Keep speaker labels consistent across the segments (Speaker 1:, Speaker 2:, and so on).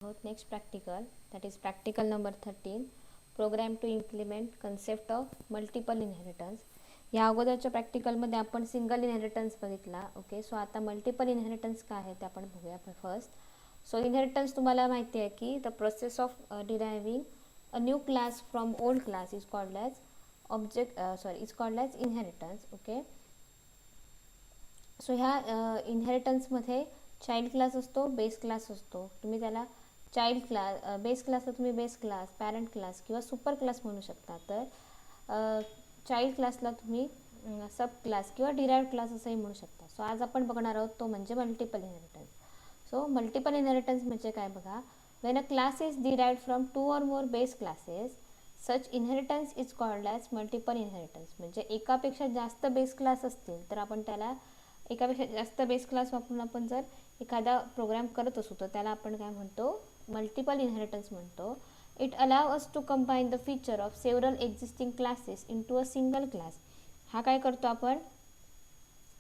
Speaker 1: Next practical, that is practical number 13, program to implement concept of multiple inheritance. या अगोदरच्या प्रॅक्टिकलमध्ये आपण single inheritance बघितला. Okay, so आता multiple inheritance काय आहे ते आपण बघूया फर्स्ट. सो इनहेरिटन्स तुम्हाला माहिती आहे की the process of deriving a new class from old class is called as is called as inheritance. Okay, so ह्या इनहेरिटन्समध्ये चाइल्ड क्लास असतो, बेस क्लास असतो. तुम्ही त्याला चाइल्ड क्लास, बेस क्लासला तुम्ही बेस क्लास, पॅरेंट क्लास किंवा सुपर क्लास म्हणू शकता. तर चाइल्ड क्लासला तुम्ही सब क्लास किंवा डिराइव्ड क्लास असंही म्हणू शकता. सो आज आपण बघणार आहोत तो म्हणजे multiple inheritance. So multiple inheritance म्हणजे काय बघा. When a class is derived from 2 or more base classes, such inheritance is called as multiple inheritance. म्हणजे एकापेक्षा जास्त बेस क्लास असतील तर आपण त्याला एकापेक्षा जास्त बेस क्लास वापरून आपण जर एखादा प्रोग्राम करत असू तर त्याला आपण काय म्हणतो, मल्टिपल इनहेरिटन्स म्हणतो. It allow us to combine the feature of several existing classes into a single class. हा काय करतो, आपण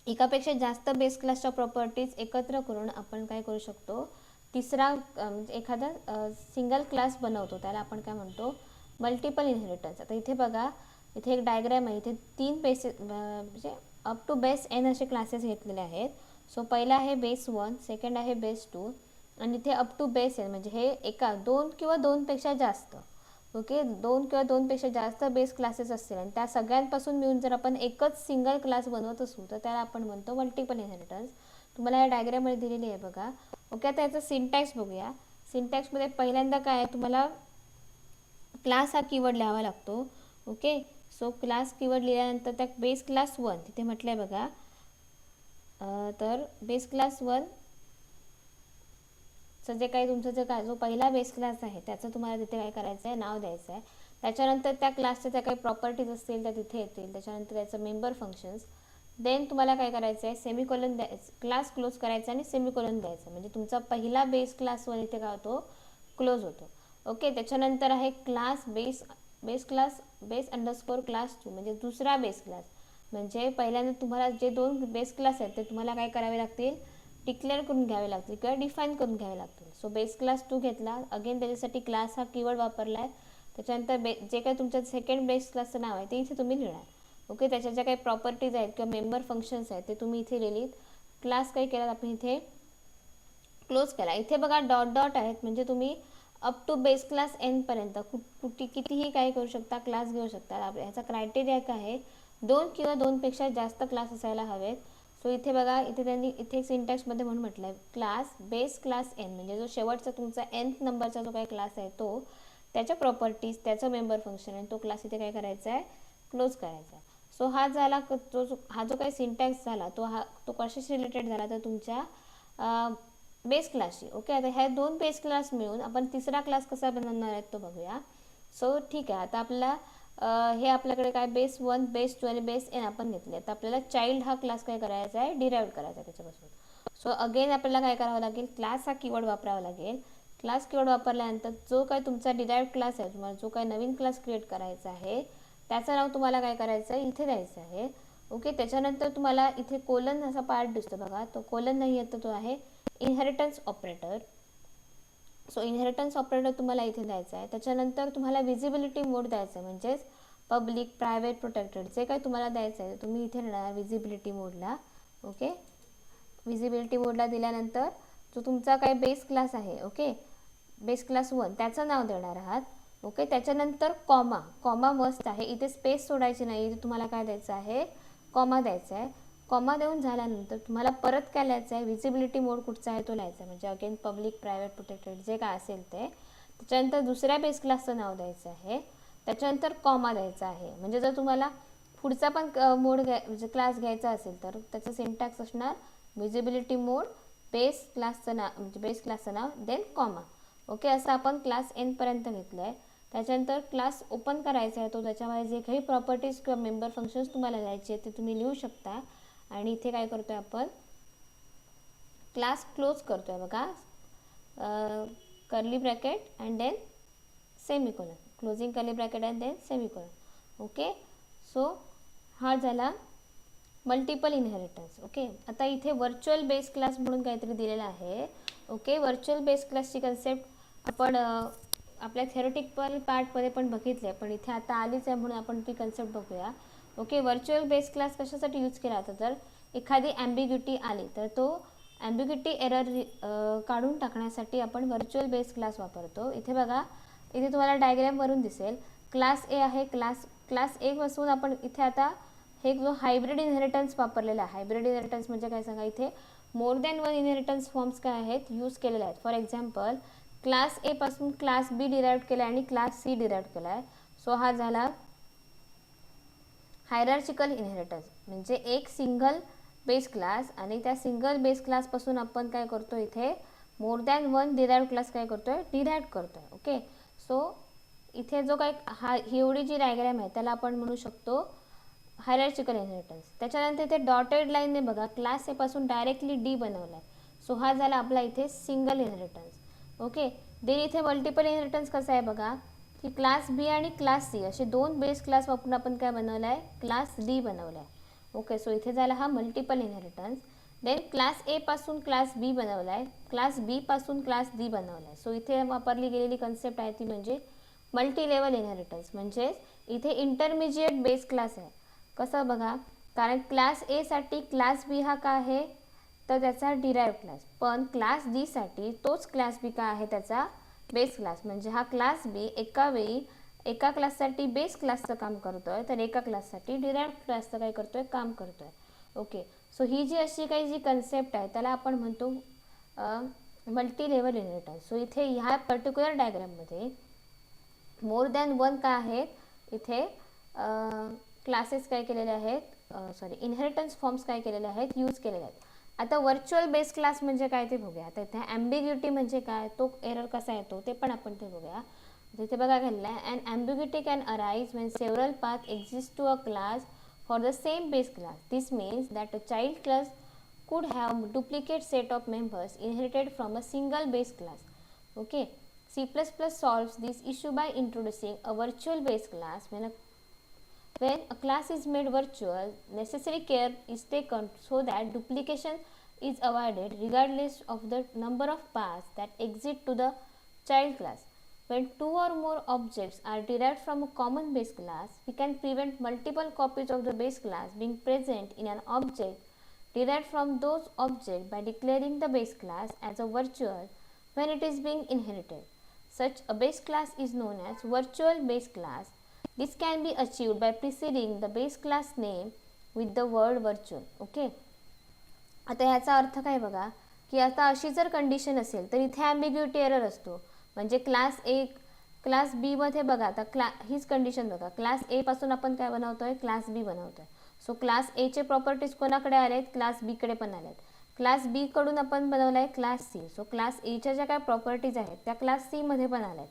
Speaker 1: एकापेक्षा जास्त बेस क्लासच्या प्रॉपर्टीज एकत्र करून आपण काय करू शकतो, तिसरा म्हणजे एखादा सिंगल क्लास बनवतो. त्याला आपण काय म्हणतो, मल्टिपल इनहेरिटन्स. आता इथे बघा, इथे एक डायग्राम आहे. इथे 3 बेसिस म्हणजे अप टू बेस एन असे क्लासेस घेतलेले आहेत. सो पहिला आहे बेस 1, सेकंड आहे बेस 2 आणि इथे अप टू बेस एन म्हणजे हे एका 2 किंवा 2पेक्षा जास्त. ओके, 2 किंवा 2पेक्षा जास्त बेस क्लासेस असतील आणि त्या सगळ्यांपासून मिळून जर आपण एकच सिंगल क्लास बनवत असू तर त्याला आपण म्हणतो मल्टिपल इनहेरिटन्स. तुम्हाला या डायग्राममध्ये दिलेली आहे बघा. ओके, आता याचा सिंटॅक्स बघूया. सिंटॅक्समध्ये पहिल्यांदा काय आहे, तुम्हाला क्लास हा कीवर्ड लिहावा लागतो. ओके, सो क्लास कीवर्ड लिहिल्यानंतर त्या बेस क्लास 1 तिथे म्हटलं आहे बघा. तर बेस क्लास 1 जे काही तुमचं जे काय जो पहिला बेस क्लास आहे त्याचं तुम्हाला तिथे काय करायचं आहे, नाव द्यायचं आहे. त्याच्यानंतर त्या क्लासच्या ज्या काही प्रॉपर्टीज असतील त्या तिथे येतील. त्याच्यानंतर त्याचं मेंबर फंक्शन्स. देन तुम्हाला काय करायचं आहे, सेमिकोलन द्यायचं, क्लास क्लोज करायचा आणि सेमिकोलन द्यायचं. म्हणजे तुमचा पहिला बेस क्लास 1 इथे काय होतो, क्लोज होतो. ओके, त्याच्यानंतर आहे क्लास बेस अंडरस्कोर क्लास 2 म्हणजे दुसरा बेस क्लास. म्हणजे पहिल्यांदा तुम्हाला जे 2 बेस क्लास आहेत ते तुम्हाला काय करावे लागतील, डिक्लेअर करून घ्यावे लागतील किंवा डिफाईन करून घ्यावे लागतील. सो बेस क्लास 2 घेतला, अगेन त्याच्यासाठी क्लास हा कीवर्ड वापरला आहे. त्याच्यानंतर जे काही तुमच्या सेकंड बेस क्लासचं नाव आहे ते इथे तुम्ही लिहिणार. ओके, त्याच्या ज्या काही प्रॉपर्टीज आहेत किंवा मेंबर फंक्शन्स आहेत ते तुम्ही इथे लिहिलीत. क्लास काही केलात आपण इथे क्लोज केला. इथे बघा डॉट डॉट आहेत म्हणजे तुम्ही अप टू बेस क्लास एनपर्यंत कितीही काय करू शकता, क्लास घेऊ शकता. ह्याचा क्रायटेरिया काय आहे, 2 किंवा 2पेक्षा जास्त क्लास असायला हवेत. सो इथे बघा, इथे त्यांनी इथे सिंटॅक्समध्ये म्हणून म्हटलं आहे क्लास बेस क्लास एन म्हणजे जो शेवटचा तुमचा nth नंबरचा जो काही क्लास आहे तो, त्याच्या प्रॉपर्टीज, त्याचं मेंबर फंक्शन आणि तो क्लास इथे काय करायचा आहे, क्लोज करायचा आहे. सो हा झाला हा जो काही सिंटॅक्स झाला तो कशाशी रिलेटेड झाला तर तुमच्या बेस क्लासशी. ओके, आता ह्या 2 बेस क्लास मिळून आपण तिसरा क्लास कसा बनवणार आहेत तो बघूया. सो ठीक आहे, आता आपल्याला हे आपल्याकडे काय बेस 1, बेस 2 आणि बेस एन आपण घेतले. तर आपल्याला चाइल्ड हा क्लास काय करायचा आहे, डिराइव्ह करायचा आहे त्याच्यापासून. सो अगेन आपल्याला काय करावं लागेल, क्लास हा कीवर्ड वापरावा लागेल. क्लास कीवर्ड वापरल्यानंतर जो काय तुमचा डिराइव्ह क्लास आहे, तुम्हाला जो काय नवीन क्लास क्रिएट करायचा आहे त्याचं नाव तुम्हाला काय करायचं आहे, इथे द्यायचं आहे. ओके, त्याच्यानंतर तुम्हाला इथे कोलन असा पार्ट दिसतो बघा, तो कोलन नाही आहे तर तो आहे inheritance operator. So inheritance operator तुम्हाला इथे द्यायचा आहे. त्याच्यानंतर तुम्हाला विजिबिलिटी मोड द्यायचा आहे, म्हणजेच पब्लिक, प्रायव्हेट, प्रोटेक्टेड जे काही तुम्हाला द्यायचं आहे तुम्ही इथे देणार विजिबिलिटी मोडला. ओके, विजिबिलिटी मोडला दिल्यानंतर जो तुमचा काय बेस क्लास आहे, ओके बेस क्लास 1 त्याचं नाव देणार आहात. ओके, त्याच्यानंतर कॉमा मस्ट आहे, इथे स्पेस सोडायची नाही. इथे तुम्हाला काय द्यायचं आहे, कॉमा द्यायचा आहे. कॉमा देऊन झाल्यानंतर तुम्हाला परत काय लिहायचं आहे, विजिबिलिटी मोड कुठचा आहे तो लिहायचा आहे. म्हणजे अगेन पब्लिक, प्रायव्हेट, प्रोटेक्टेड जे काय असेल ते. त्याच्यानंतर दुसऱ्या बेस क्लासचं नाव द्यायचं आहे. त्याच्यानंतर कॉमा द्यायचा आहे. म्हणजे जर तुम्हाला पुढचा पण मोड म्हणजे क्लास घ्यायचा असेल तर त्याचं सिंटॅक्स असणार विजिबिलिटी मोड, बेस क्लासचं नाव म्हणजे बेस क्लासचं नाव, देन कॉमा. ओके, असं आपण क्लास एनपर्यंत घेतलं आहे. त्याच्यानंतर क्लास ओपन करायचा आहे, तो त्याच्यामध्ये जे काही प्रॉपर्टीज किंवा मेंबर फंक्शन्स तुम्हाला लिहायचे आहेत ते तुम्ही लिहू शकता. आणि इथे काय करतो आहे आपण, क्लास क्लोज करतो आहे बघा, curly bracket and then semicolon, closing curly bracket and then semicolon. Okay, so हा झाला मल्टिपल इनहेरिटन्स. ओके, आता इथे व्हर्च्युअल बेस क्लास म्हणून काहीतरी दिलेलं आहे. ओके, व्हर्च्युअल बेस क्लासची कन्सेप्ट आपण आपल्या थेरोटिकल पार्टमध्ये पण बघितलं आहे, पण इथे आता आलीच आहे म्हणून आपण ती कन्सेप्ट बघूया. ओके, व्हर्च्युअल बेस क्लास कशासाठी यूज केला होता, तर एखादी ॲम्बिग्युटी आली तर तो ॲम्बिग्युटी एरर काढून टाकण्यासाठी आपण व्हर्च्युअल बेस क्लास वापरतो. इथे बघा, इथे तुम्हाला डायग्रॅमवरून दिसेल क्लास ए आहे. क्लास ए पासून आपण इथे आता हे जो हायब्रिड इनहेरिटन्स वापरलेला आहे. हायब्रिड इनहेरिटन्स म्हणजे काय सांगा, इथे more than one inheritance forms काय आहेत यूज केलेले आहेत. फॉर एक्झाम्पल, क्लास ए पासून क्लास बी डिराईव्ह केला आहे आणि क्लास सी डिराईव्ह केला आहे. सो हा झाला हायरार्चिकल इनहेरिटन्स, म्हणजे एक सिंगल बेस क्लास आणि त्या सिंगल बेस क्लासपासून आपण काय करतो, इथे more than one derive class काय करतोय, डिराईव्ह करतोय. ओके, सो इथे जो काही ही एवढी जी डायग्रॅम आहे त्याला आपण म्हणू शकतो हायरार्चिकल इनहेरिटन्स. त्याच्यानंतर इथे डॉटेड लाईनने बघा क्लास ए पासून डायरेक्टली डी बनवला आहे. सो हा झाला आपला इथे सिंगल इनहेरिटन्स. ओके, देन इथे मल्टिपल इनहेरिटन्स कसं आहे बघा, की क्लास बी आणि क्लास सी असे दोन बेस क्लास वापरून आपण काय बनवलं आहे, क्लास डी बनवला आहे. ओके, सो इथे झाला हा multiple inheritance. Then class A पासून क्लास बी बनवला आहे, क्लास बी पासून क्लास डी बनवला आहे. सो इथे वापरली गेलेली कन्सेप्ट आहे ती म्हणजे मल्टी लेवल इनहेरिटन्स. म्हणजे इथे इंटरमिजिएट बेस क्लास आहे. कसं बघा, कारण क्लास ए साठी क्लास बी हा काय आहे, तर त्याचा डिराईव्ह क्लास, पण क्लास डी साठी तोच क्लास बी काय आहे, त्याचा बेस क्लास. म्हणजे हा क्लास बी एका वेळी एका क्लाससाठी बेस क्लासचं काम करतोय, तर एका क्लाससाठी डिराईव्ह क्लासचं काय करतोय, काम करतोय. ओके, सो ही जी अशी काही जी कन्सेप्ट आहे त्याला आपण म्हणतो मल्टी लेवल इनहेरिटन्स. सो इथे ह्या पर्टिक्युलर डायग्राममध्ये मोर दॅन वन काय आहेत, इथे क्लासेस काय केलेले आहेत, इनहेरिटन्स फॉर्म्स काय केलेले आहेत, यूज केलेले आहेत. आता व्हर्च्युअल बेस क्लास म्हणजे काय ते बघूया. आता इथे ॲम्बिग्युटी म्हणजे काय, तो एरर कसा येतो ते पण आपण ते बघूया. इथे बघा घातलं आहे, and ambiguity can arise when several path exist to a class for the same base class. This means that a child class could have duplicate set of members inherited from a single base class. Okay, C++ solves this issue by introducing a virtual base class. When a class is made virtual, necessary care is taken so that duplication is avoided regardless of the number of paths that exit to the child class. When two or more objects are derived from a common base class, we can prevent multiple copies of the base class being present in an object derived from those objects by declaring the base class as a virtual when it is being inherited. Such a base class is known as virtual base class. This can be achieved by preceding the base class name with the word virtual. Okay, आता ह्याचा अर्थ काय बघा, की आता अशी जर condition असेल तर इथे ॲम्बिग्युटी एरर असतो. म्हणजे क्लास ए क्लास बी मध्ये बघा, आता हीच कंडिशन बघा, क्लास ए पासून आपण काय बनवतोय, क्लास बी बनवतोय. सो क्लास एचे प्रॉपर्टीज कोणाकडे आलेत, क्लास बीकडे पण आलेत. क्लास बी कडून आपण बनवला आहे क्लास सी. सो क्लास एच्या ज्या काय प्रॉपर्टीज आहेत त्या क्लास सी मध्ये पण आल्यात.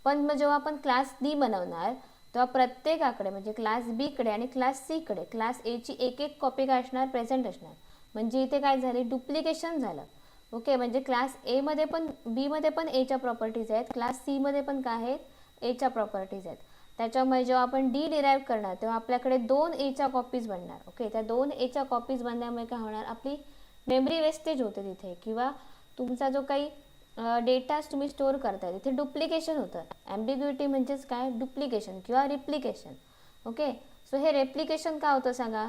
Speaker 1: पण मग जेव्हा आपण क्लास डी बनवणार तेव्हा प्रत्येकाकडे म्हणजे क्लास बीकडे आणि क्लास सीकडे क्लास एची एक एक कॉपी काय असणार, प्रेझेंट असणार. म्हणजे इथे काय झाले, डुप्लिकेशन झालं. ओके, म्हणजे क्लास एमध्ये पण बीमध्ये पण एच्या प्रॉपर्टीज आहेत, क्लास सीमध्ये पण काय आहेत, एच्या प्रॉपर्टीज आहेत. त्याच्यामुळे जेव्हा आपण डी डिराईव्ह करणार तेव्हा आपल्याकडे दोन एच्या कॉपीज बनणार. ओके, त्या दोन एच्या कॉपीज बनल्यामुळे काय होणार, आपली मेमरी वेस्टेज होते तिथे, किंवा तुमचा जो काही डेटाज तुम्ही स्टोअर करताय तिथे डुप्लिकेशन होतं. ॲम्बिग्युटी म्हणजेच काय, डुप्लिकेशन किंवा रिप्लिकेशन. ओके, सो हे रेप्लिकेशन का होतं सांगा.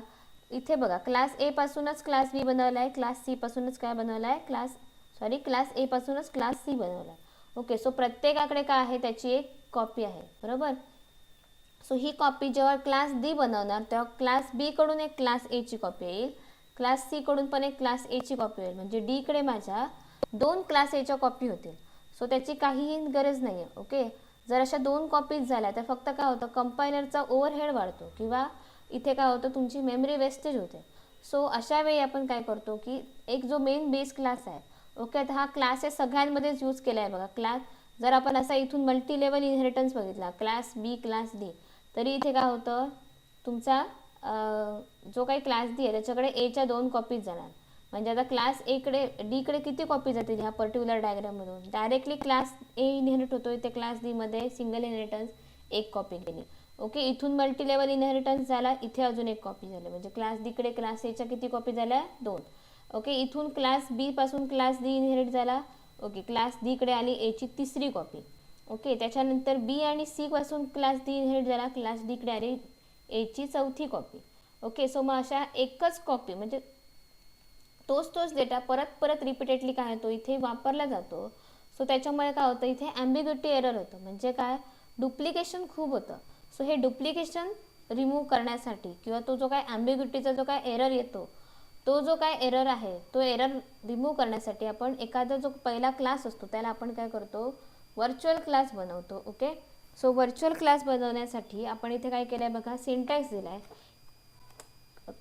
Speaker 1: इथे बघा, क्लास ए पासूनच क्लास बी बनवला आहे, क्लास सी पासूनच काय बनवला आहे, क्लास ए पासूनच क्लास सी बनवला आहे. ओके, सो प्रत्येकाकडे काय आहे, त्याची एक कॉपी आहे, बरोबर. सो ही कॉपी जेव्हा क्लास डी बनवणार तेव्हा क्लास बी कडून एक क्लास एची कॉपी येईल, क्लास सी कडून पण एक क्लास एची कॉपी येईल. म्हणजे डी कडे माझ्या दोन क्लास एच्या कॉपी होतील. सो त्याची काहीही गरज नाही आहे. ओके, जर अशा दोन कॉपीज झाल्या तर फक्त काय होतं, कंपायलरचा ओव्हरहेड वाढतो किंवा इथे काय होतं, तुमची मेमरी वेस्टेज होते. सो अशा वेळी आपण काय करतो, की एक जो मेन बेस क्लास आहे, ओके, तर हा क्लास हे सगळ्यांमध्येच यूज केला आहे बघा. क्लास जर आपण असा इथून मल्टी लेवल इनहेरिटन्स बघितला, क्लास बी क्लास डी, तरी इथे काय होतं, तुमचा जो काही क्लास डी आहे त्याच्याकडे एच्या दोन कॉपीज जाणार. म्हणजे आता क्लास एकडे डीकडे किती कॉपी जातील ह्या पर्टिक्युलर डायग्राममधून, डायरेक्टली क्लास ए इनहेरिट होतोय ते क्लास डीमध्ये सिंगल इनहेरिटन्स एक कॉपी गेली. ओके, इथून मल्टी लेवल इनहेरिटन्स झाला, इथे अजून एक कॉपी झाली. म्हणजे क्लास डीकडे क्लास एच्या किती कॉपी झाल्या, दोन. ओके, इथून क्लास बी पासून क्लास डी इनहेरिट झाला, ओके, क्लास डीकडे आली एची तिसरी कॉपी. ओके, त्याच्यानंतर बी आणि सी पासून क्लास डी इनहेरिट झाला, क्लास डीकडे आली एची चौथी कॉपी. ओके, सो मग अशा एकच कॉपी म्हणजे तोच डेटा परत परत रिपीटेडली काय होतो इथे वापरला जातो. सो त्याच्यामुळे काय होतं इथे ॲम्बिग्युटी एरर होतं. म्हणजे काय, डुप्लिकेशन खूप होतं. सो हे डुप्लिकेशन रिमूव्ह करण्यासाठी किंवा तो जो काय ॲम्बिग्युटीचा जो काय एरर येतो, तो जो काय एरर आहे तो एरर रिमूव्ह करण्यासाठी आपण एखादा जो पहिला क्लास असतो त्याला आपण काय करतो, व्हर्च्युअल क्लास बनवतो. ओके, सो व्हर्च्युअल क्लास बनवण्यासाठी आपण इथे काय केलं आहे बघा, सिंटॅक्स दिला आहे.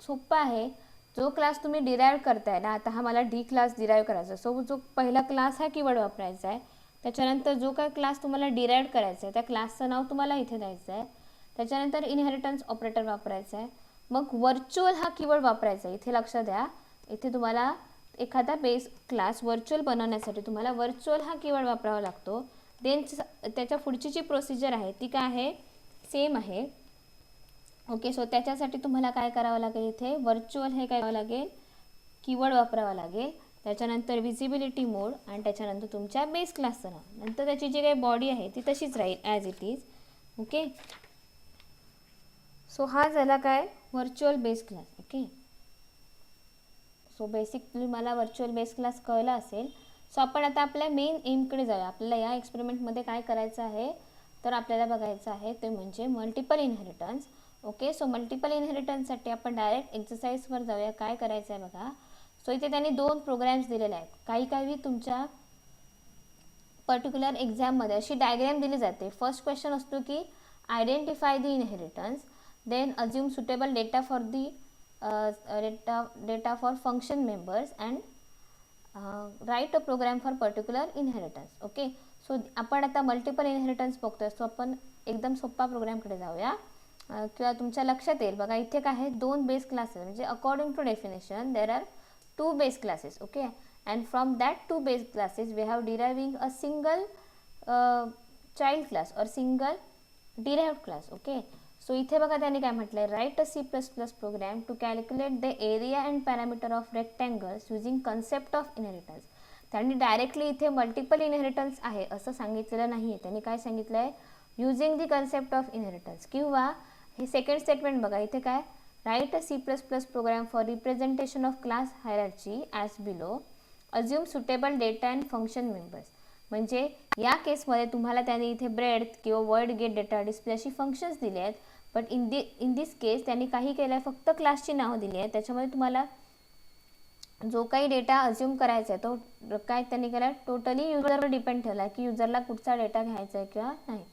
Speaker 1: सोप्पा आहे. जो क्लास तुम्ही डिराईव्ह करताय ना, आता हा मला डी क्लास डिराईव्ह करायचा, सो जो पहिला क्लास हा कीवर्ड वापरायचा आहे. त्याच्यानंतर जो काय क्लास तुम्हाला डिराईव्ह करायचा आहे त्या क्लासचं नाव तुम्हाला इथे द्यायचं आहे. त्याच्यानंतर इनहेरिटन्स ऑपरेटर वापरायचा आहे. मग व्हर्च्युअल हा कीवर्ड वापरायचा आहे. इथे लक्ष द्या, इथे तुम्हाला एखादा बेस क्लास व्हर्च्युअल बनवण्यासाठी तुम्हाला व्हर्च्युअल हा कीवर्ड वापरावा लागतो. देन त्याच्या पुढची जी प्रोसिजर आहे ती काय आहे, सेम आहे. ओके, सो त्याच्यासाठी तुम्हाला काय करावं लागेल, इथे व्हर्च्युअल हे काय करावं लागेल, कीवर्ड वापरावा लागेल. त्याच्यानंतर विजिबिलिटी मोड आणि त्याच्यानंतर तुमच्या बेस क्लासचं नाव. नंतर त्याची जी काही बॉडी आहे ती तशीच राहील as it is. Okay, so हा झाला काय virtual base class. Okay, so basically मला व्हर्च्युअल बेस क्लास कळला असेल. सो आपण आता आपल्या मेन एमकडे जाऊया. आपल्याला या एक्सपेरिमेंटमध्ये काय करायचं आहे तर आपल्याला बघायचं आहे ते म्हणजे multiple inheritance. Okay, so multiple इनहेरिटन्ससाठी आपण डायरेक्ट एक्सरसाइजवर जाऊया. काय करायचं आहे बघा. सो इथे त्यांनी 2 प्रोग्रॅम्स दिलेले आहेत. काही तुमच्या पर्टिक्युलर एक्झाममध्ये अशी डायग्रॅम दिली जाते. फर्स्ट क्वेश्चन असतो की identify the inheritance, then assume suitable data for the data for function members and write a program for particular inheritance. Okay, so आपण आता मल्टिपल इनहेरिटन्स बघतोय. सो आपण एकदम सोपा प्रोग्रामकडे जाऊया. किंवा तुमच्या लक्षात येईल बघा, इथे काय आहे 2 बेस क्लासेस. म्हणजे according to definition there are 2 base classes. Okay, and from that 2 base classes we have deriving a single child class और single derived class. Okay, so इथे बघा त्यांनी काय म्हटलं आहे, write a C++ program to calculate the area and parameter of rectangles using concept of inheritance. त्यांनी directly इथे multiple inheritance आहे असं सांगितलेलं नाही आहे. त्यांनी काय सांगितलं आहे, using the concept of inheritance. किंवा हे सेकंड स्टेटमेंट बघा, इथे काय, write a C++ program for representation of class hierarchy as below, assume suitable data and function members. म्हणजे या केसमध्ये तुम्हाला त्याने इथे ब्रेड्थ किंवा वर्ड गेट डेटा डिस्प्ले अशी फंक्शन्स दिले आहेत. बट इन दिस केस त्यांनी काही केलं आहे, फक्त क्लासची नावं दिली आहेत. त्याच्यामध्ये तुम्हाला जो काही डेटा अज्युम करायचा आहे तो काय त्यांनी केला, टोटली युजरवर डिपेंड ठेवला आहे की युजरला कुठचा डेटा घ्यायचा आहे किंवा नाही.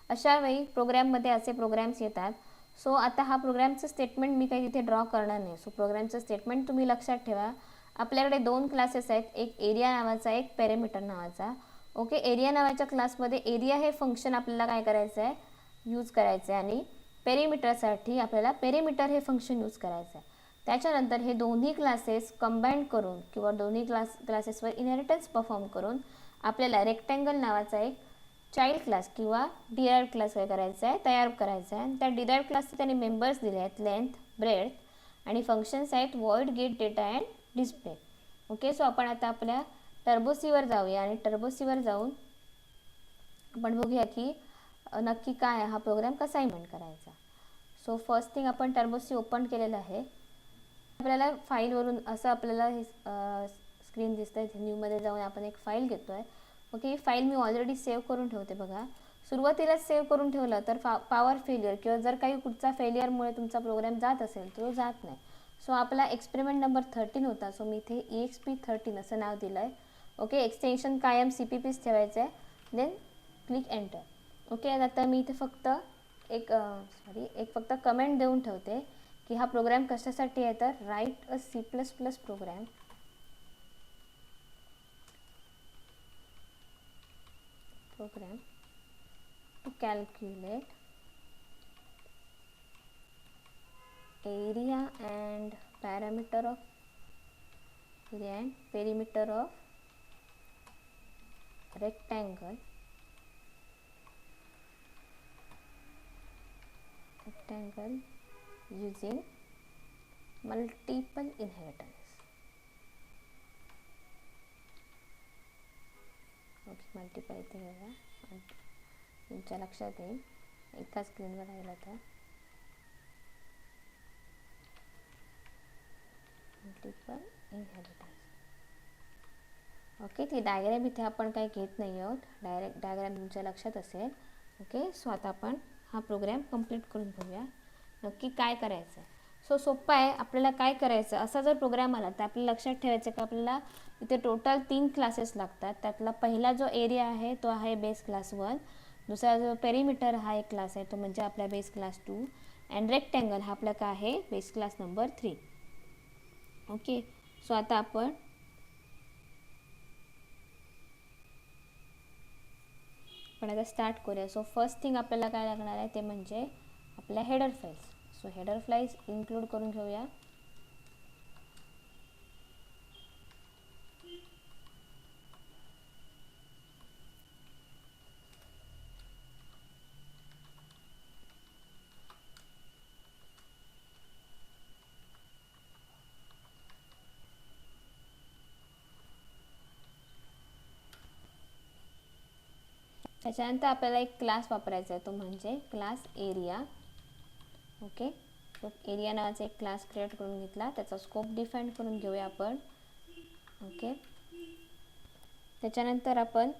Speaker 1: अशा वेळी प्रोग्रॅममध्ये असे प्रोग्रॅम्स येतात. सो आता हा प्रोग्रॅमचं स्टेटमेंट मी काही तिथे ड्रॉ करणार नाही. सो प्रोग्रॅमचं स्टेटमेंट तुम्ही लक्षात ठेवा. आपल्याकडे 2 क्लासेस आहेत, एक एरिया नावाचा, एक पेरिमीटर नावाचा. ओके, एरिया नावाच्या क्लासमध्ये एरिया हे फंक्शन आपल्याला काय करायचं आहे, यूज करायचं आहे. आणि पेरिमीटरसाठी आपल्याला पेरिमीटर हे फंक्शन यूज करायचं आहे. त्याच्यानंतर हे दोन्ही क्लासेस कंबाईंड करून किंवा दोन्ही क्लासेसवर इनहेरिटन्स परफॉर्म करून आपल्याला रेक्टँगल नावाचा एक चाइल्ड क्लास किंवा डिराइव्ड क्लास काय करायचा आहे, तयार करायचा आहे. त्या डिराइव्ड क्लासचे त्यांनी मेंबर्स दिले आहेत, लेंथ, ब्रेड्थ आणि फंक्शन्स आहेत void, get, data and display. Okay, so आपण आता आपल्या टर्बोसीवर जाऊया आणि टर्बोसीवर जाऊन आपण बघूया की नक्की काय आहे हा प्रोग्राम कसा इम्प्लिमेंट करायचा. सो फर्स्ट थिंग आपण टर्बोसी ओपन केलेलं आहे. आपल्याला फाईलवरून असं आपल्याला हे स्क्रीन दिसतं आहे. न्यूमध्ये जाऊन आपण एक फाईल घेतो आहे. ओके, ही फाईल मी ऑलरेडी सेव्ह करून ठेवते. बघा, सुरुवातीलाच सेव्ह करून ठेवलं तर पॉवर फेलियर किंवा जर काही कुठचा फेलियरमुळे तुमचा प्रोग्राम जात असेल तर तो जात नाही. सो आपला एक्सपेरिमेंट नंबर 13 होता. सो मी इथे EXP13 असं नाव दिलं आहे. ओके, एक्सटेन्शन कायम CPPच ठेवायचं आहे. Then click enter. ओके, आता मी इथे फक्त एक फक्त कमेंट देऊन ठेवते की हा प्रोग्राम कशासाठी आहे, तर write a C++ program to calculate area and perimeter of rectangle using multiple inheritance. Okay, multiple इथे घेऊया. तुमच्या लक्षात येईल एका स्क्रीनवर राहिला तर. Multiple inheritance. ओके, ती डायग्रॅम इथे आपण काही घेत नाही आहोत. डायरेक्ट डायग्रॅम तुमच्या लक्षात असेल. ओके, सो आता आपण हा प्रोग्राम कंप्लीट करून घेऊया नक्की काय करायचं आहे. सो सोप्पा आहे. आपल्याला काय करायचं, असा जर प्रोग्राम आला तर आपल्याला लक्षात ठेवायचं की आपल्याला इथे टोटल 3 क्लासेस लागतात. त्यातला पहिला जो एरिया आहे तो आहे बेस क्लास 1. दुसरा जो पेरिमीटर हा एक क्लास आहे तो म्हणजे आपला बेस क्लास 2. अँड रेक्टँगल हा आपला काय आहे base class number 3. Okay, so आता आपण आता स्टार्ट करूया. सो फर्स्ट थिंग आपल्याला काय लागणार आहे ते म्हणजे आपल्या header files. So header files include करून घेऊया. त्याच्यानंतर आपल्याला एक क्लास वापरायचा आहे तो म्हणजे class area. Okay, so area नावाचा एक क्लास क्रिएट करून घेतला. त्याचा स्कोप डिफाईन करून घेऊया आपण. ओके, त्याच्यानंतर आपण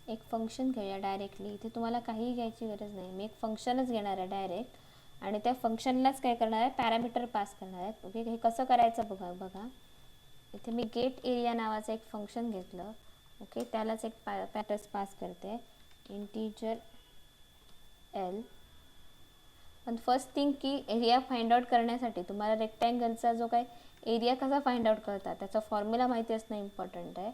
Speaker 1: एक फंक्शन घेऊया डायरेक्टली. इथे तुम्हाला काहीही घ्यायची गरज नाही. मी एक फंक्शनच घेणार आहे डायरेक्ट आणि त्या फंक्शनलाच काय करणार आहे पॅरामीटर पास करणार आहे. ओके, हे कसं करायचं बघा. इथे मी गेट एरिया नावाचं एक फंक्शन घेतलं. ओके, त्यालाच एक पॅटर्स पास करते इंटीजर एल. पण फर्स्ट थिंग की एरिया फाइंड आउट करण्यासाठी तुम्हाला रेक्टँगलचा जो काय एरिया कसा फाइंड आउट करतात त्याचा फॉर्म्युला माहिती असणं इम्पॉर्टंट आहे.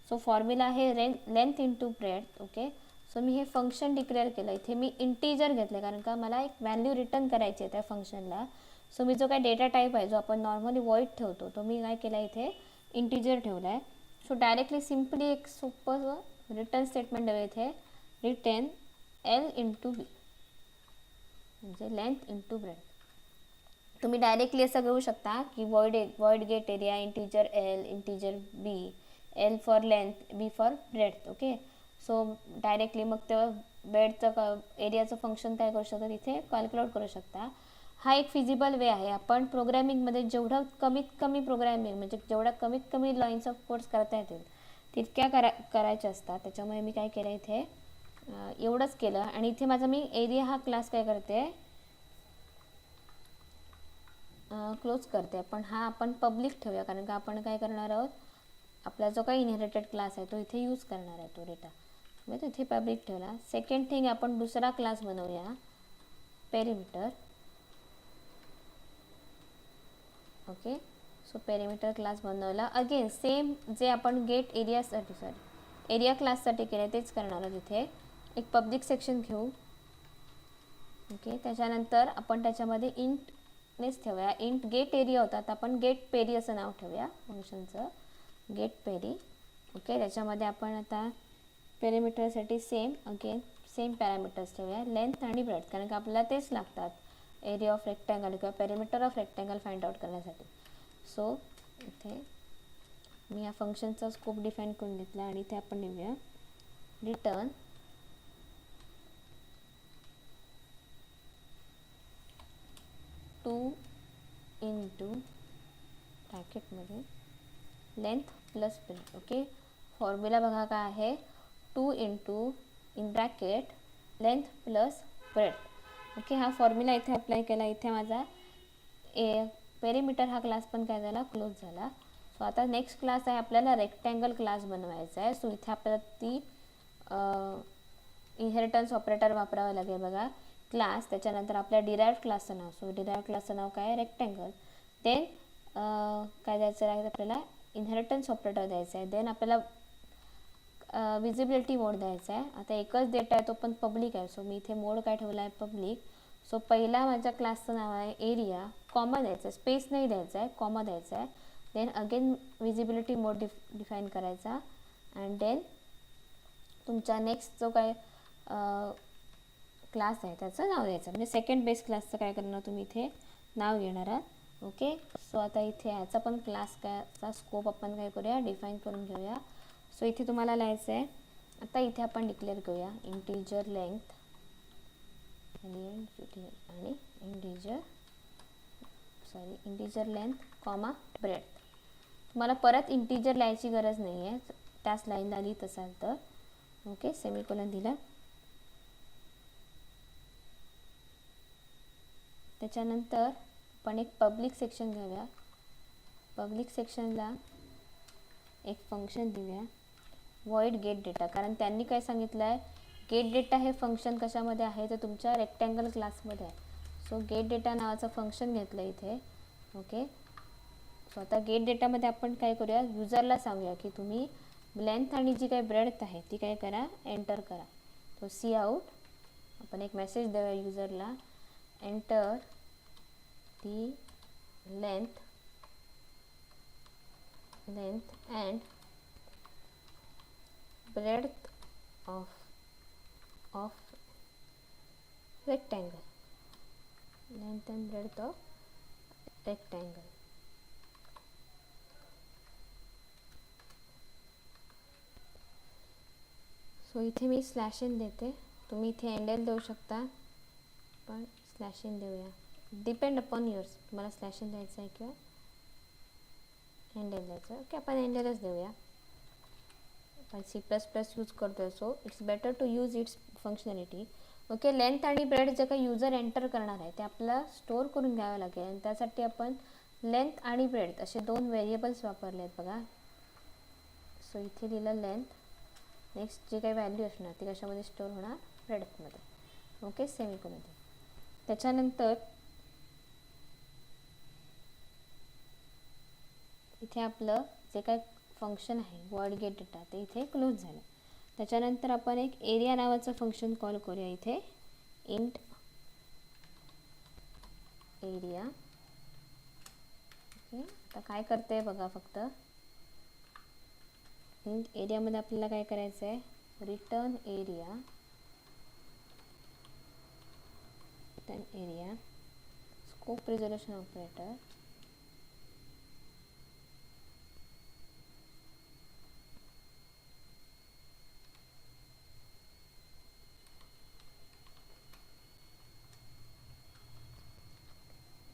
Speaker 1: सो फॉर्म्युला आहे length into breadth. Okay, so मी हे फंक्शन डिक्लेअर केलं. इथे मी इंटीजर घेतलं कारण का मला एक व्हॅल्यू रिटर्न करायची आहे त्या फंक्शनला. सो मी जो काय डेटा टाईप आहे जो आपण नॉर्मली वॉइड ठेवतो तो मी काय केला इथे इंटीजर ठेवला आहे. सो डायरेक्टली सिम्पली एक सोपं रिटर्न स्टेटमेंट देऊ इथे रिटर्न एल इंटू बी म्हणजे लेंथ इंटू ब्रेड्थ. तुम्ही डायरेक्टली असं घेऊ शकता की void get area integer L integer B, L for length B for breadth. Okay, so directly मग तेव्हा ब्रेडचं एरियाचं फंक्शन काय करू शकता इथे कॅल्क्युलेट करू शकता. हा एक फिजिबल वे आहे. आपण प्रोग्रॅमिंगमध्ये जेवढं कमीत कमी प्रोग्रॅमिंग म्हणजे जेवढ्या कमीत कमी लाईन्स ऑफ कोड्स करता येतील तितक्या करायच्या असतात. त्याच्यामुळे मी काय केलं इथे एवढंच केलं. आणि इथे माझा मी एरिया हा क्लास काय करते क्लोज करते. पण हा आपण पब्लिक ठेवूया कारण का आपण काय करणार आहोत आपला जो काही इनहेरिटेड क्लास आहे तो इथे यूज करणार आहे तो डेटा. मी तो इथे पब्लिक ठेवला. सेकंड थिंग आपण दुसरा क्लास बनवूया perimeter. Okay, so perimeter class बनवला. अगेन सेम जे आपण गेट एरिया क्लाससाठी केले तेच करणार आहोत. इथे एक पब्लिक सेक्शन घेऊ. ओके, त्याच्यानंतर आपण त्याच्यामध्ये इंटनेच ठेवूया. इंट गेट एरिया होता तर आपण गेट पेरी असं नाव ठेवूया फंक्शनचं गेट पेरी. ओके, त्याच्यामध्ये आपण आता पेरिमीटरसाठी सेम पॅरामीटर्स ठेवूया लेंथ आणि ब्रेड्थ कारण का आपल्याला तेच लागतात एरिया ऑफ रेक्टँगल किंवा perimeter of rectangle find out करण्यासाठी. सो इथे मी या फंक्शनचा स्कोप डिफाईन करून घेतला आणि इथे आपण लिहूया रिटर्न टू इंटू ब्रॅकेटमध्ये length plus breadth. Okay, formula बघा काय आहे 2 into in bracket length plus breadth. Okay, हा फॉर्म्युला इथे अप्लाय केला. इथे माझा पेरिमीटर हा क्लास पण काय झाला क्लोज झाला. सो आता नेक्स्ट क्लास आहे आपल्याला रेक्टँगल क्लास बनवायचा आहे. सो इथे आपल्याला ती इनहेरिटन्स ऑपरेटर वापरावं लागेल बघा क्लास. त्याच्यानंतर आपल्या डिराइव्ड क्लासचं नाव. सो डिराइव्ड क्लासचं नाव काय आहे रेक्टँगल. देन काय द्यायचं आहे आपल्याला इनहेरिटन्स ऑपरेटर द्यायचं आहे. देन आपल्याला विजिबिलिटी मोड द्यायचा आहे. आता एकच डेटा आहे तो पण पब्लिक आहे. सो मी इथे मोड काय ठेवला आहे पब्लिक. सो पहिला माझ्या क्लासचं नाव आहे एरिया, कॉमा द्यायचं आहे, स्पेस नाही द्यायचा आहे, कॉमा द्यायचा आहे. देन अगेन विजिबिलिटी मोड डिफाईन करायचा अँड देन तुमचा नेक्स्ट जो काय क्लास आहे त्याचं नाव द्यायचं. म्हणजे सेकंड बेस क्लासचं काय करणार तुम्ही इथे नाव घेणार आहात ओके. सो आता इथे ह्याचा पण क्लास कायचा स्कोप आपण काय करूया, डिफाईन करून घेऊया. सो इथे तुम्हाला लिहायचं आहे, आता इथे आपण डिक्लेअर करूया इंटिजर लेंथ आणि इंटिजर लेंथ कॉमा ब्रेड. तुम्हाला परत इंटिजर लिहायची गरज नाही आहे, त्याच लाईनला लिहित असाल तर. ओके, सेमिकोलन दिला. त्याच्यानंतर आपण एक पब्लिक सेक्शन घेऊया. पब्लिक सेक्शनला एक फंक्शन देऊया void गेट डेटा, कारण त्यांनी काय सांगितलं आहे, गेट डेटा हे फंक्शन कशामध्ये आहे तर तुमच्या रेक्टँगल क्लासमध्ये आहे. सो गेट डेटा नावाचं फंक्शन घेतलं इथे. ओके. सो आता गेट डेटामध्ये आपण काय करूया, युजरला सांगूया की तुम्ही लेंथ आणि जी काही ब्रेडथ आहे ती काय करा, एंटर करा. तो सी आउट आपण एक मेसेज देऊया युजरला, enter the length and breadth of rectangle. Length and breadth of rectangle. So इथे मी स्लॅश इन देते, तुम्ही इथे एंडेल देऊ शकता, पण स्लॅश इन देऊया. डिपेंड अपॉन युअर्स, तुम्हाला स्लॅश इन द्यायचं आहे किंवा एंडेल द्यायचं. ओके, आपण एंडेलच देऊया. आपण C++ यूज करतोय, so it's better to use its functionality. Okay, length आणि ब्रेड जे काही युजर एंटर करणार आहे ते आपल्याला स्टोअर करून घ्यावं लागेल, आणि त्यासाठी आपण लेंथ आणि ब्रेड असे 2 व्हेरिएबल्स वापरले आहेत बघा. सो इथे लिहिलं लेंथ, नेक्स्ट जे काही व्हॅल्यू असणार ती कशामध्ये स्टोअर होणार, ब्रेडमध्ये. Okay, semicolon. त्याच्यानंतर इथे आपलं जे काही फंक्शन आहे void गेट डेटा ते इथे क्लोज झालं. त्याच्यानंतर आपण एक एरिया नावाचं फंक्शन कॉल करूया इथे, इंट एरिया. ओके, आता काय करते बघा, फक्त इंट एरियामध्ये आपल्याला काय करायचं आहे, return area scope resolution operator.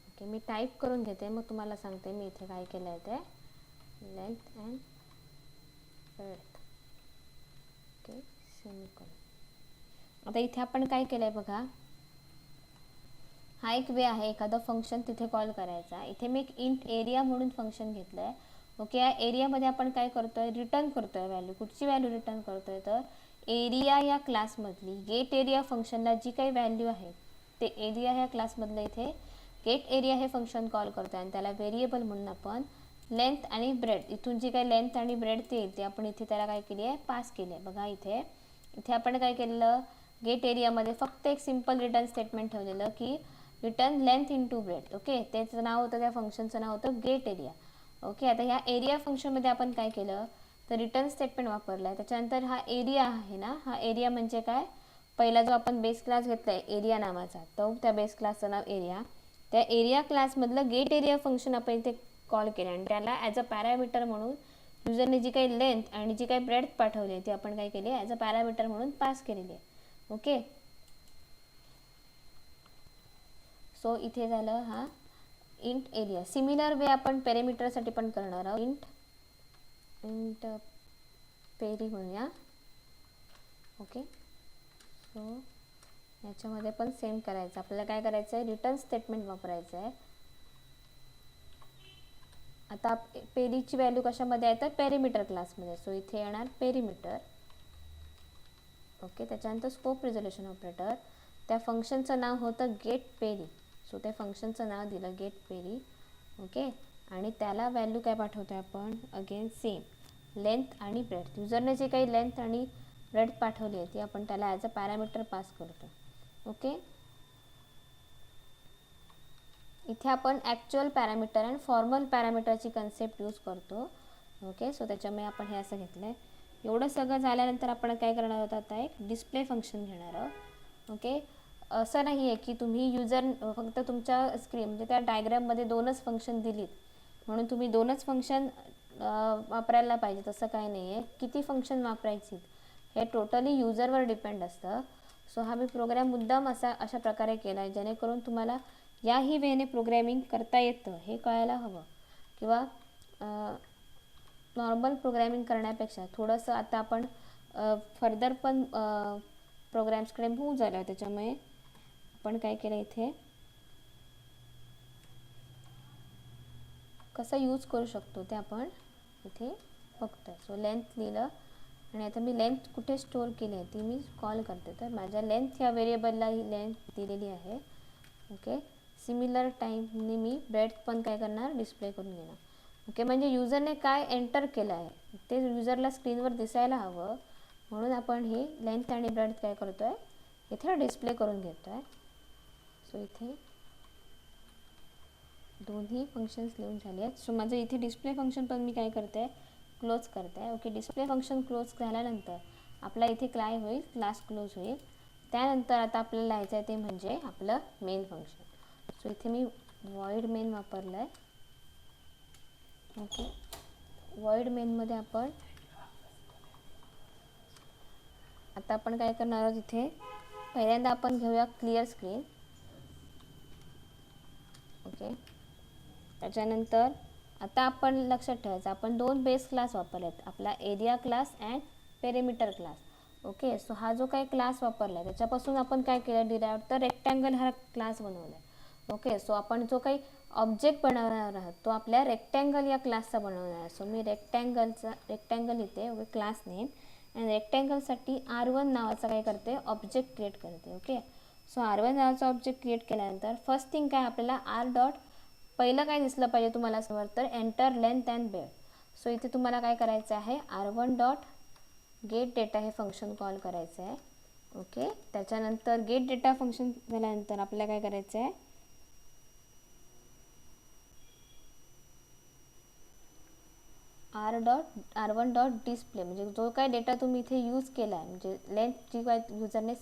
Speaker 1: Okay, मी टाईप करून घेते, मग तुम्हाला सांगते मी इथे काय केलं आहे ते. Length and breadth. Okay, semicolon. आता इथे आपण काय केलं आहे बघा, हा एक वे आहे एखादं फंक्शन तिथे कॉल करायचा. इथे मी एक इंट एरिया म्हणून फंक्शन घेतलं आहे. ओके, या एरियामध्ये आपण काय करतोय, रिटर्न करतोय व्हॅल्यू. कुठची व्हॅल्यू रिटर्न करतोय तर एरिया या क्लासमधली, गेट एरिया फंक्शनला जी काही व्हॅल्यू आहे ते एरिया ह्या क्लासमधलं इथे गेट एरिया हे फंक्शन कॉल करतोय, आणि त्याला व्हेरिएबल म्हणून आपण लेंथ आणि ब्रेड, इथून जी काही लेंथ आणि ब्रेड ते येईल ते आपण इथे त्याला काय केली आहे, पास केली आहे. बघा इथे आपण काय केलेलं, गेट एरियामध्ये फक्त एक सिम्पल रिटर्न स्टेटमेंट ठेवलेलं की return length into breadth. Okay, त्याचं नाव होतं, त्या फंक्शनचं नाव होतं गेट एरिया. ओके, आता ह्या एरिया फंक्शनमध्ये आपण काय केलं तर रिटर्न स्टेटमेंट वापरलं आहे. त्याच्यानंतर हा एरिया आहे ना, हा एरिया म्हणजे काय, पहिला जो आपण बेस क्लास घेतला आहे एरिया नावाचा, तो त्या बेस क्लासचं नाव एरिया. त्या एरिया क्लासमधलं गेट एरिया फंक्शन आपण इथे कॉल केलं, आणि त्याला ॲज अ पॅरामीटर म्हणून युजरने जी काही लेंथ आणि जी काही ब्रेडथ पाठवली आहे ती आपण काय केली, ॲज अ पॅरामीटर म्हणून पास केलेली आहे. ओके, सो इथे झालं हा इंट एरिया. सिमिलर वे आपण पेरिमीटरसाठी पण करणार आहोत, इंट पेरी म्हणूया. ओके, सो याच्यामध्ये पण सेम करायचं, आपल्याला काय करायचं आहे, रिटर्न स्टेटमेंट वापरायचं आहे. आता पेरीची व्हॅल्यू कशामध्ये आहे तर पेरिमीटर क्लासमध्ये, सो इथे येणार पेरिमीटर. ओके, त्याच्यानंतर स्कोप रिझोल्यूशन ऑपरेटर, त्या फंक्शनचं नाव होतं गेट पेरी, सो त्या फंक्शनचं नाव दिलं गेट पेरी. ओके, आणि त्याला व्हॅल्यू काय पाठवतो आपण, अगेन सेम लेंथ आणि ब्रेड. युजरने जे काही लेंथ आणि ब्रेड पाठवली आहे ती आपण त्याला ॲज अ पॅरामीटर पास करतो. ओके, इथे आपण ॲक्च्युअल पॅरामीटर आणि फॉर्मल पॅरामीटरची कन्सेप्ट यूज करतो. ओके, सो त्याच्यामुळे आपण हे असं घेतलं आहे. एवढं सगळं झाल्यानंतर आपण काय करणार आहोत, आता एक डिस्प्ले फंक्शन घेणार आहोत. ओके, असं नाही आहे की तुम्ही युजर फक्त तुमच्या स्क्रीन म्हणजे त्या डायग्राममध्ये 2च फंक्शन दिलीत म्हणून तुम्ही 2च फंक्शन वापरायला पाहिजे, तसं काही नाही आहे. किती फंक्शन वापरायची हे टोटली युजरवर डिपेंड असतं. सो हा मी प्रोग्राम मुद्दाम अशा प्रकारे केला आहे जेणेकरून तुम्हाला याही वेने प्रोग्रॅमिंग करता येतं हे कळायला हवं. किंवा नॉर्मल प्रोग्रॅमिंग करण्यापेक्षा थोडंसं आता आपण फर्दर पण प्रोग्रॅम्सकडे मूव्ह झालो आहे. त्याच्यामुळे आपण काय केलं इथे कसं यूज करू शकतो ते आपण इथे बघतोय. सो लेंथ लिहिलं आणि आता मी लेंथ कुठे स्टोअर केली आहे ती मी कॉल करते. तर माझ्या लेंथ या व्हेरिएबलला ही लेंथ दिलेली आहे. ओके, सिमिलर टाईमने मी ब्रेड्थ पण काय करणार डिस्प्ले करून घेणार. ओके, म्हणजे युजरने काय एंटर केलं आहे ते युजरला स्क्रीनवर दिसायला हवं म्हणून आपण हे लेंथ आणि ब्रेड्थ काय करतो आहे इथे डिस्प्ले करून घेतो आहे. सो इथे दोन्ही फंक्शन्स लिहून झाले आहेत. सो माझं इथे डिस्प्ले फंक्शन पण मी काय करते आहे क्लोज करते आहे. ओके, डिस्प्ले फंक्शन क्लोज झाल्यानंतर आपला इथे काय होईल क्लास क्लोज होईल. त्यानंतर आता आपल्याला लिहायचं आहे ते म्हणजे आपलं मेन फंक्शन. सो इथे मी वॉइड मेन वापरलं आहे. ओके, वॉइड मेनमध्ये आपण आता आपण काय करणार आहोत इथे पहिल्यांदा आपण घेऊया क्लिअर स्क्रीन. ओके, त्याच्यानंतर आता आपण लक्षात ठेवायचं आपण 2 बेस क्लास वापरलेत, आपला area class and perimeter class. Okay, so हा जो काही क्लास वापरला आहे त्याच्यापासून आपण काय केलं डिराइव्ह तर रेक्टँगल हा क्लास बनवला आहे. ओके, सो आपण जो काही ऑब्जेक्ट बनवणार आहोत तो आपल्या रेक्टँगल या क्लासचा बनवणार आहे. सो मी रेक्टँगल इथे ओके क्लास नेम आणि रेक्टँगलसाठी R1 नावाचा काय करते ऑब्जेक्ट क्रिएट करते. ओके, सो R1 नावाचा ऑब्जेक्ट क्रिएट केल्यानंतर फर्स्ट थिंग काय आपल्याला आर डॉट पहिलं काय दिसलं पाहिजे तुम्हाला समोर तर enter length and breadth. So इथे तुम्हाला काय करायचं आहे R1 डॉट गेट डेटा हे फंक्शन कॉल करायचं आहे. ओके, त्याच्यानंतर गेट डेटा फंक्शन झाल्यानंतर आपल्याला काय करायचं आहे R1 डॉट डिस्प्ले म्हणजे जो काय डेटा तुम्ही इथे यूज केला आहे म्हणजे लेंथ जी काय युजरने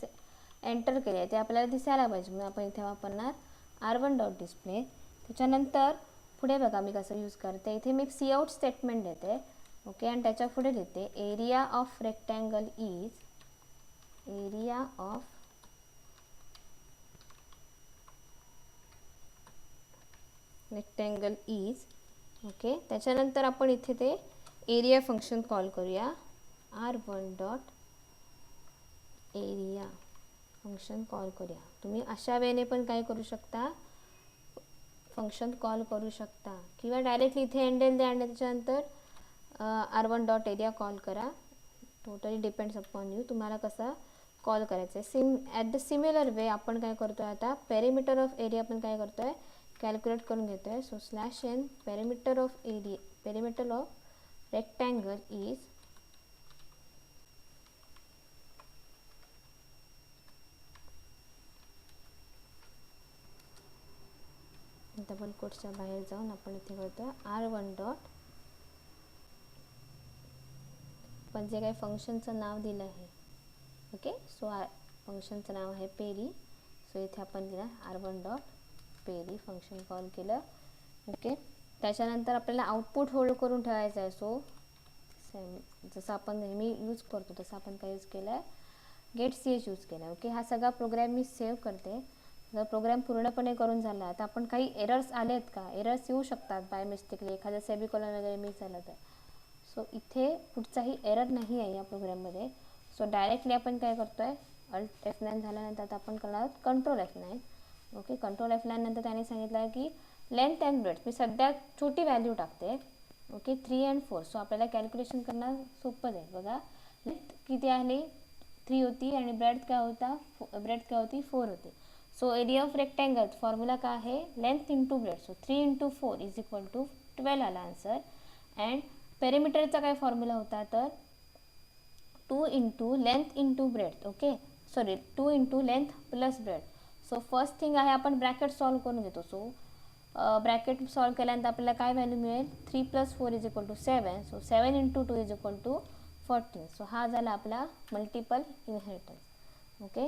Speaker 1: एंटर केली आहे ते आपल्याला दिसायला पाहिजे म्हणून आपण इथे वापरणार R1 डॉट डिस्प्ले. त्याच्यानंतर पुढे बघा मी कसं यूज करते इथे मी एक सी आउट स्टेटमेंट देते. ओके, आणि त्याच्या पुढे देते area of rectangle is okay, त्याच्यानंतर आपण इथे ते एरिया फंक्शन कॉल करूया R1 dot area function call करूया. तुम्ही अशा वेने पण काय करू शकता फंक्शन कॉल करू शकता किंवा डायरेक्टली इथे एंडेल द्या आणि त्याच्यानंतर R1 डॉट एरिया कॉल करा. टोटली डिपेंड्स अपॉन यू तुम्हाला कसा कॉल करायचं आहे. ॲट द सिमिलर वे आपण काय करतो आहे आता पेरिमीटर ऑफ एरिया पण काय करतो आहे कॅल्क्युलेट करून घेतो आहे. So /n perimeter of rectangle is double कोटच्या बाहेर जाऊन आपण इथे करतो R1 डॉट पण जे काही फंक्शनचं नाव दिलं आहे. ओके, सो फंक्शनचं नाव आहे पेरी. सो इथे आपण दिलं R1 डॉट पेरी फंक्शन कॉल केलं. ओके, त्याच्यानंतर आपल्याला आउटपुट होल्ड करून ठेवायचं आहे. सो जसं आपण नेहमी यूज करतो तसं आपण काय यूज केलं आहे गेट ch यूज केला. ओके, हा सगळा प्रोग्रॅम मी सेव्ह करते. जर प्रोग्राम पूर्णपणे करून झाला तर आपण काही एरर्स आलेत का एरर्स येऊ शकतात बाय मिस्टेकली एखादं सेमिकोलॉन वगैरे मिस झालं तर. सो इथे कुठचाही एरर नाही आहे या प्रोग्राममध्ये. सो डायरेक्टली आपण काय करतो आहे Alt F9 झाल्यानंतर आता आपण करणार आहोत control F9. Okay, control F9 नंतर त्याने सांगितलं आहे की लेंथ अँड ब्रेड्थ मी सध्या छोटी व्हॅल्यू टाकते. Okay, 3 and 4. सो आपल्याला कॅल्क्युलेशन करणं सोपं आहे. बघा लेंथ किती आली 3 होती आणि ब्रेड्थ काय होती 4 होती. So area of rectangle formula काय आहे length into breadth. So 3 into 4 is equal to 12 आला आन्सर. अँड पेरिमीटरचा काय फॉर्म्युला होता तर 2 into length into breadth. Okay, sorry 2 into length plus breadth. So first thing आहे आपण ब्रॅकेट सॉल्व करून घेतो. सो ब्रॅकेट सॉल्व केल्यानंतर आपल्याला काय व्हॅल्यू मिळेल 3 + 4 is equal to 7. So 7 into 2 is equal to 14. So हा झाला आपला मल्टिपल इनहेरिटन्स. ओके,